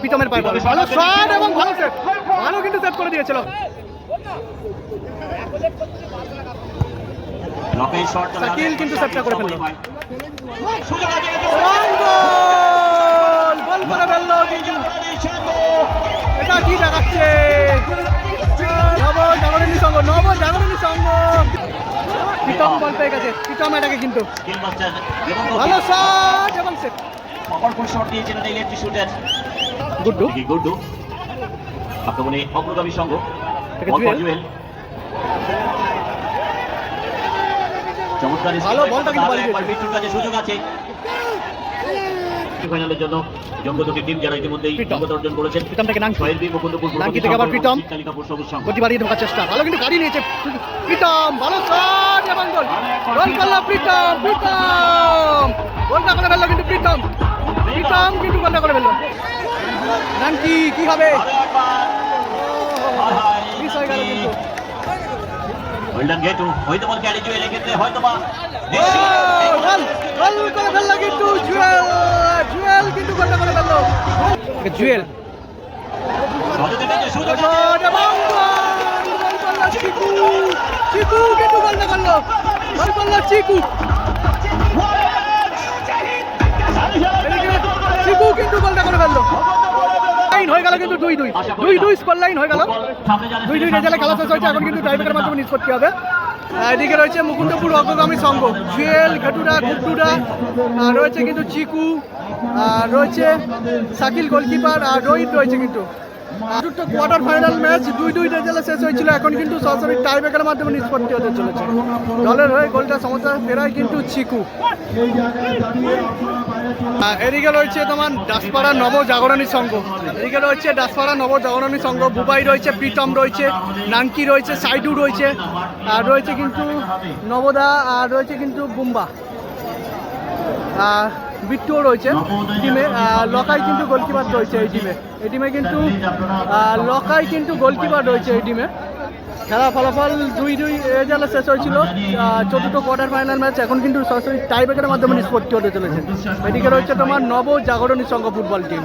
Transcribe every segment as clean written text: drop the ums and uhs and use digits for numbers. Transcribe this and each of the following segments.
পিতমের পায়ে বল, ভালো শট এবং ভালো সেভ, ভালো কিন্তু সেভ করে দিয়েছিল। শাকিল কিন্তু সেভটা করে ফেললো, গোল করে ফেললো। এটা কি দেখাচ্ছে? নবজাগরণী সংঘ প্রীতম বল পেয়ে গেছে, প্রীতম এটাকে কিন্তু ভালো শট এবং সেভ। গুড্ডু আক্রমণে অগ্রগামী সংঘ, জুয়েল চমৎকার ভালো বলটা কিন্তু বাড়িয়ে দিয়েছে। মৃত্যুর কাছে সুযোগ আছে ফাইনালের জন্য। যোগ্য দুটি টিম যারা ইতিমধ্যেই যোগ্যতা অর্জন করেছেন। প্রীতম থেকে নাঙ্কি, সোহেল বি, মুকুন্দপুর, নাঙ্কি থেকে আবার প্রীতম, গতি বাড়িয়ে ঢোকার চেষ্টা, ভালো কিন্তু গাড়ি নিয়েছে প্রীতম, ভালো শট এবং গোল, গোল করলো প্রীতম। গোলটা করে ফেললো কিন্তু প্রীতম কিন্তু গোলটা করে ফেললো। নাঙ্কি কি হবে? মিস হয়ে গেল কিন্তু। গোল্ডেন গেট হয়তো বল ক্যারি জুয়েলের ক্ষেত্রে হয়তো বা গোল করে ফেললো কিন্তু জুয়েল কিন্তু গোলটা করে ফেললো। জুয়েল চিকু কিন্তু গোলটা করলো, গোল করলো চিকু কিন্তু গোলটা করে ফেললো। লাইন হয়ে গেল কিন্তু 2-2 স্কোর লাইন হয়ে গেল। 2-2 রেজাল্টে খেলা শেষ হয়েছে, এখন কিন্তু টাইব্রেকারের মাধ্যমে নিষ্পত্তি হবে। এদিকে রয়েছে মুকুন্দপুর অগ্রগামী সংঘ, জুয়েল, ঘেটুরা, গুড্ডুরা, রয়েছে কিন্তু চিকু, রয়েছে শাকিল গোলকিপার, আর রোহিত রয়েছে কিন্তু। দুটো কোয়ার্টার ফাইনাল ম্যাচ 2-2 রেজাল্টে শেষ হয়েছিল, এখন কিন্তু সরাসরি টাইব্রেকারের মাধ্যমে নিষ্পত্তি হতে চলেছে। দলের হয়ে গোলটা সমতা ফেরায় কিন্তু চিকু। এদিকে রয়েছে তোমার দাসপাড়া নবজাগরণী সংঘ, বুবাই রয়েছে, প্রীতম রয়েছে, নাঙ্কি রয়েছে, সাইডু রয়েছে, আর রয়েছে কিন্তু নবদা, আর রয়েছে কিন্তু বুম্বা, বিট্টুও রয়েছে টিমে। লকাই কিন্তু গোলকিপার রয়েছে এই টিমে কিন্তু লকাই কিন্তু গোলকিপার রয়েছে এই টিমে। খেলা ফলাফল 2-2 রেজাল্টে শেষ হয়েছিল, চতুর্থ কোয়ার্টার ফাইনাল ম্যাচ এখন কিন্তু সরাসরি টাইব্রেকারের মাধ্যমে নিষ্পত্তি হতে চলেছে। এদিকে রয়েছে তোমার নবজাগরণী সংঘ ফুটবল টিম।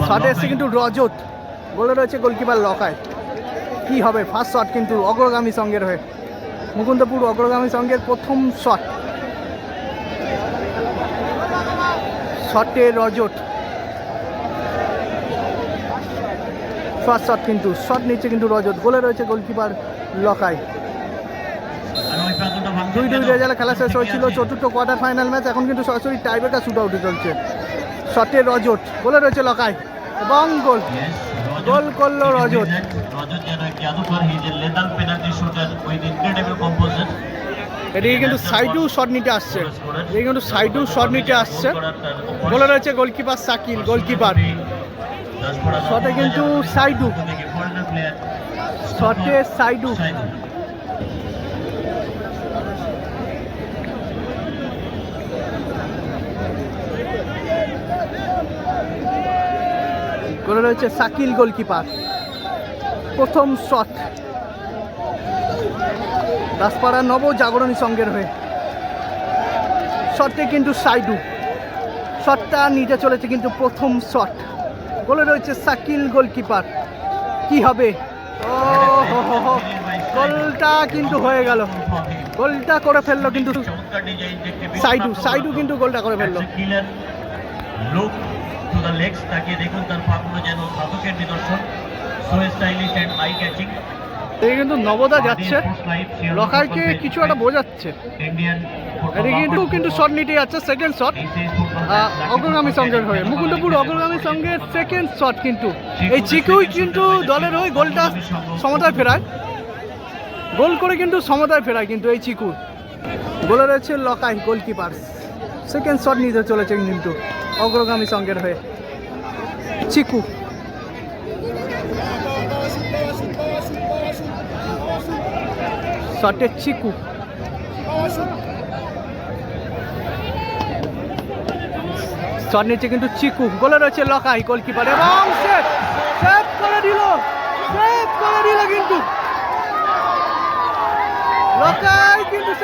শটে এসছে কিন্তু রজত, বলে রয়েছে গোলকিপার লকায়। কি হবে? ফার্স্ট শট কিন্তু অগ্রগামী সংঘের হয়ে, মুকুন্দপুর অগ্রগামী সংঘের প্রথম শটে রজত, ফার্স্ট শট কিন্তু শট নিচ্ছে কিন্তু রজত, গোলে রয়েছে গোলকিপার লকায়। 2-2 রেজাল্টে খেলা শেষ হয়েছিল, চতুর্থ কোয়ার্টার ফাইনাল ম্যাচ এখন কিন্তু সরাসরি টাইব্রেকার শুট আউটে চলছে। শটে রজত, গোলে রয়েছে লকায় এবং গোল করলো রজত। এদিকে কিন্তু সাইডু শট নিতে আসছে, বলে রয়েছে গোলকিপার শাকিল, গোলকিপার শটে কিন্তু সাইডু, করে রয়েছে শাকিল গোলকিপার, প্রথম শট দাসপাড়া নবজাগরণী সংঘের হয়ে। শটে কিন্তু সাইডু, শটটা নিতে চলেছে কিন্তু প্রথম শট, বলে রয়েছে শাকিল গোলকিপার। কি হবে? গোলটা কিন্তু হয়ে গেল, গোলটা করে ফেললো কিন্তু সাইডু কিন্তু গোলটা করে ফেললো। দেখুন তার পাগুলো যেন ঘাতকের নিদর্শন, so stylish and eye catching. এই কিন্তু নবদা যাচ্ছে, লকাইকে কিছু একটা বোঝাচ্ছে। কিন্তু শট নিতে যাচ্ছে, সেকেন্ড শট অগ্রগামী সংঘের হয়ে, মুকুন্দপুর অগ্রগামী সংঘের সেকেন্ড শট কিন্তু। এই চিকুই কিন্তু দলের হয়ে গোলটা সমতায় ফেরায়, গোল করে কিন্তু সমতায় ফেরায় কিন্তু এই চিকু। গোলে রয়েছে লকাই গোলকিপার, সেকেন্ড শট নিতে চলেছে কিন্তু অগ্রগামী সংঘের হয়ে চিকু। শটে চিকু, শট নিচ্ছে কিন্তু চিকু, গোলে রয়েছে লকাই গোলকিপার এবং সেভ করে দিল কিন্তু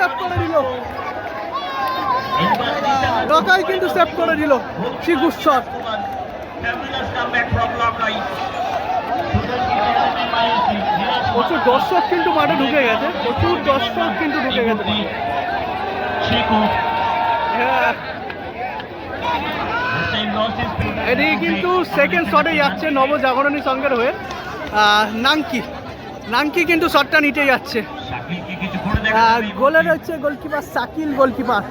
সেভ করে দিল, লকাই কিন্তু সেভ করে দিল চিকুর শট। প্রচুর দর্শক কিন্তু মাঠে ঢুকে গেছে, প্রচুর দর্শক কিন্তু ঢুকে গেছে। হ্যাঁ, এদিকে কিন্তু সেকেন্ড শটে যাচ্ছে নবজাগরণী সংঘের হয়ে নাঙ্কি। নাঙ্কি কিন্তু শটটা নিতে যাচ্ছে। গোলের হচ্ছে গোলকিপার শাকিল, গোলকিপার।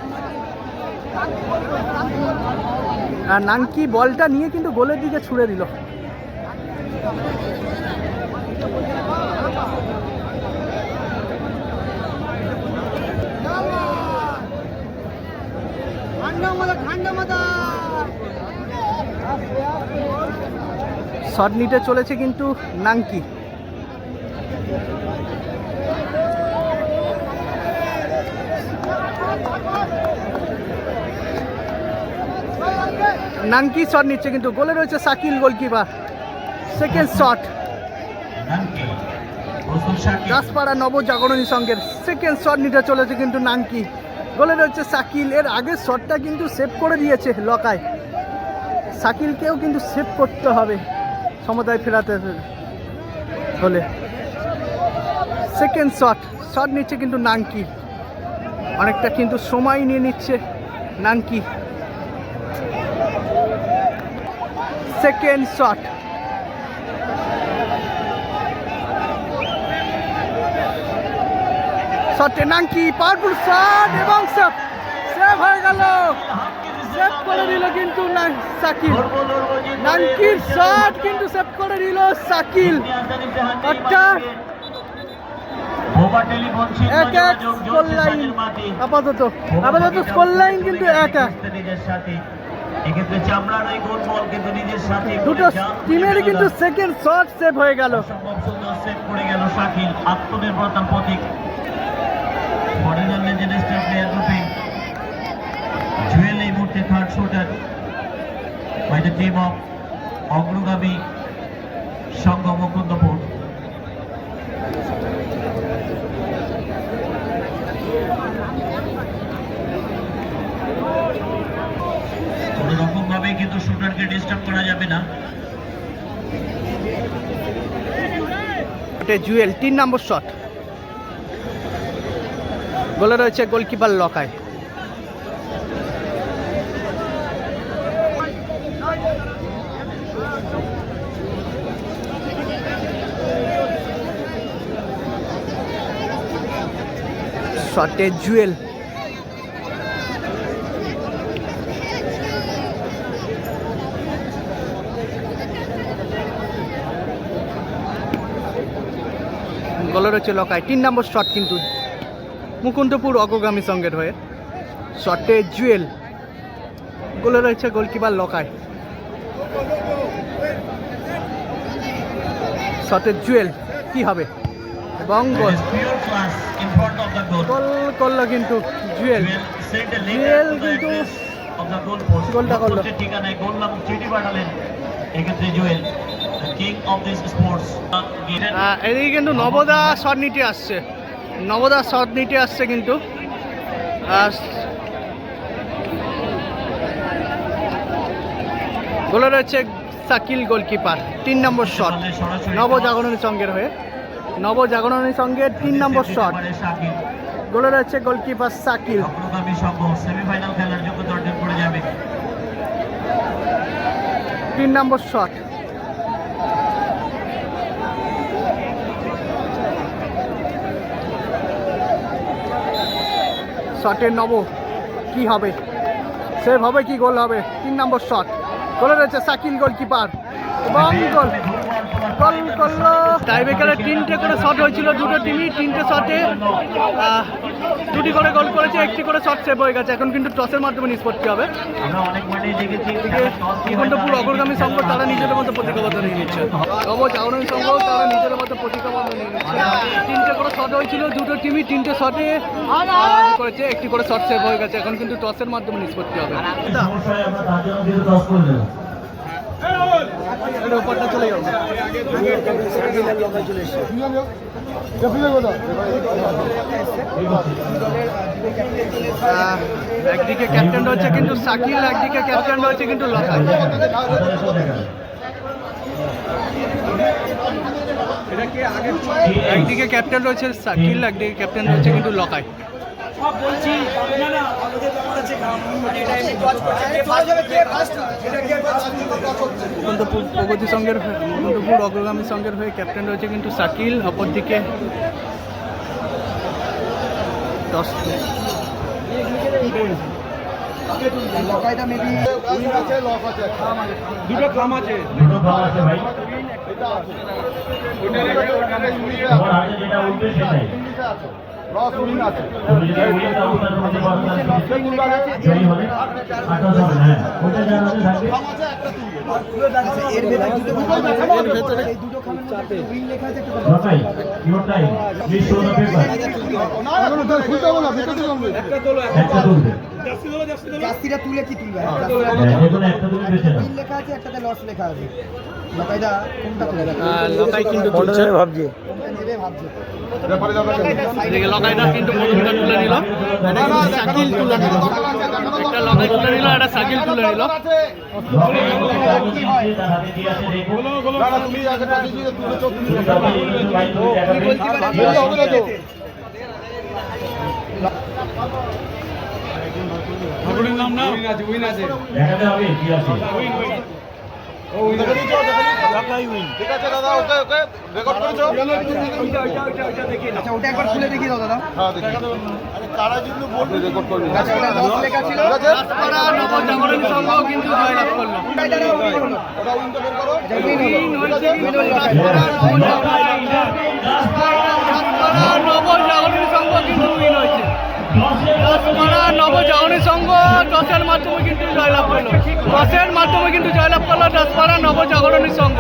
আর নাঙ্কি বলটা নিয়ে কিন্তু গোলের দিকে ছুড়ে দিল। শট নিতে চলেছে কিন্তু নাঙ্কি। নাঙ্কি শট নিচ্ছে কিন্তু গোলে রয়েছে Shakil, goalkeeper. Second shot Daspara Nabajagarani সংঘের সেকেন্ড শট নিতে চলেছে কিন্তু নাঙ্কি। গোলে রয়েছে শাকিল। এর আগের শটটা কিন্তু সেভ করে দিয়েছে লকায়। শাকিলকেও কিন্তু সেভ করতে হবে সমতায় ফেরাতে হলে। সেকেন্ড শট নিচ্ছে কিন্তু নাঙ্কি, অনেকটা কিন্তু সময় নিয়ে নিচ্ছে নাঙ্কি। সেকেন্ড শট শটে নাঙ্কি, পাওয়ারফুল শট এবং সেভ হয়ে গেল। সেভ করে দিল কিন্তু শাকিল। নাঙ্কির শট কিন্তু সেভ করে দিল শাকিল। অর্থাৎ এক স্কোর লাইন আপাতত স্কোর লাইন কিন্তু এক। দুটো টিমেরই কিন্তু সেকেন্ড শট সেভ হয়ে গেল। আত্মনির্ভরতার প্রতীক মডার্ন লেজেন্ডারি প্লেয়ার গ্রুপে জুয়েল এই মুহূর্তে third shooter by the team of Agragami Sangha Mukundapur. কোনো রকম ভাবে কিন্তু শুটারকে ডিস্টার্ব করা যাবে না। জুয়েল 3 নম্বর শট। গোলে রয়েছে গোলকিপার লকায়। শটে জুয়েল। গোলে রয়েছে লকায়। 3 নম্বর শট কিন্তু মুকুন্দপুর অগ্রগামী সংঘের হয়ে। শটে জুয়েল। গোলে রয়েছে গোলকিপার লকায়। শটে জুয়েল কি হবে এবং গোল করলো কিন্তু জুয়েল। জুয়েল কিন্তু গোলটা করলো। এদিকে কিন্তু নবদা শট নিতে আসছে, নবদা শট নিতে আসছে কিন্তু গোলে রয়েছে শাকিল, গোলকিপার। 3 নম্বর শট নবজাগরণী সংঘের হয়ে। নবজাগরণী সংঘের 3 নম্বর শট। গোলে রয়েছে গোলকিপার শাকিল। সেমিফাইনাল খেলার যোগ্যতা অর্জন করে যাবে। 3 নম্বর শট। শটে নব কি হবে, সেভ হবে কি গোল হবে? 3 নম্বর শট। গোলে রয়েছে শাকিল, গোলকিপার এবং গোল করলো। টাইব্রেকারে 3টে করে শট হয়েছিল দুটো টিমই। 3টে শটে 2টি করে গোল করেছে, 1টি করে শট সেভ হয়ে গেছে। এখন কিন্তু টসের মাধ্যমে নিষ্পত্তি হবে। মুকুন্দপুর অগ্রগামী সংঘ তারা নিজেদের মতো প্রতিজ্ঞাবদ্ধ নিয়ে নিচ্ছে। নবজাগরণী সংঘ তারা নিজেদের মতো প্রতিজ্ঞাবদ্ধ নিয়ে নিচ্ছে। 3টে করে শট হয়েছিল দুটো টিমই। 3টে শটে করেছে, 1টি করে শট সেভ হয়ে গেছে। এখন কিন্তু টসের মাধ্যমে নিষ্পত্তি হবে। এটা উপরটা চলে যাবে। একদিকে ক্যাপ্টেন রয়েছে কিন্তু শাকিল, একদিকে ক্যাপ্টেন রয়েছে কিন্তু লতাই। একদিকে ক্যাপ্টেন রয়েছে শাকিল, একদিকে ক্যাপ্টেন রয়েছে কিন্তু লকাই। মুকুন্দপুর প্রগতি সংঘের মুকুন্দপুর অগ্রগামী সংঘের হয়ে ক্যাপ্টেন রয়েছে কিন্তু শাকিল, অপরদিকে দুটো খাম আছে ভাই। তোমার হাতে যেটা উঠবে সেটাই। তুমি যদি উইনটা উঠাতে পারো জয়ী হবে। 28 হবে, হ্যাঁ। ওটা যার হাতে থাকবে। লতাই, your time. Please show the paper. একটা তুলবে। জাস্তিটা তুলে কি তুলবে? যেকোনো একটা তুলে বেছে নাও। বিল লেখা আছে, একটাতে লস লেখা আছে। লকাইদা কোনটা তুলে? লকাই কিন্তু তুলছে, ভাবছে কোনটা নেবে ভাবছে। এদিকে লকাইদা কিন্তু প্রথমটা তুলে নিল, শাকিল তুলে নিল, একটা লকাই তুলে নিল, একটা শাকিল তুলে নিল। দেখাতে হবে কি আছে। আচ্ছা ওটা একবার খুলে দেখিয়ে দাও দাদা। আচ্ছা ওটা লস লেখা ছিল। দাসপাড়া নবজাগরণ সংঘ কিন্তু জয়লাভ করলো। কোনটাই দাঁড়া উইন হলো। আচ্ছা উইন হলো। দাসপাড়া নবজাগরণ সংঘ কিন্তু উইন হয়েছে। দাসপাড়া নবজাগরণ সংঘ টসের মাধ্যমে কিন্তু জয়লাভ করলো। টসের মাধ্যমে কিন্তু জয়লাভ করলো দাসপাড়া নবজাগরণী সংঘ।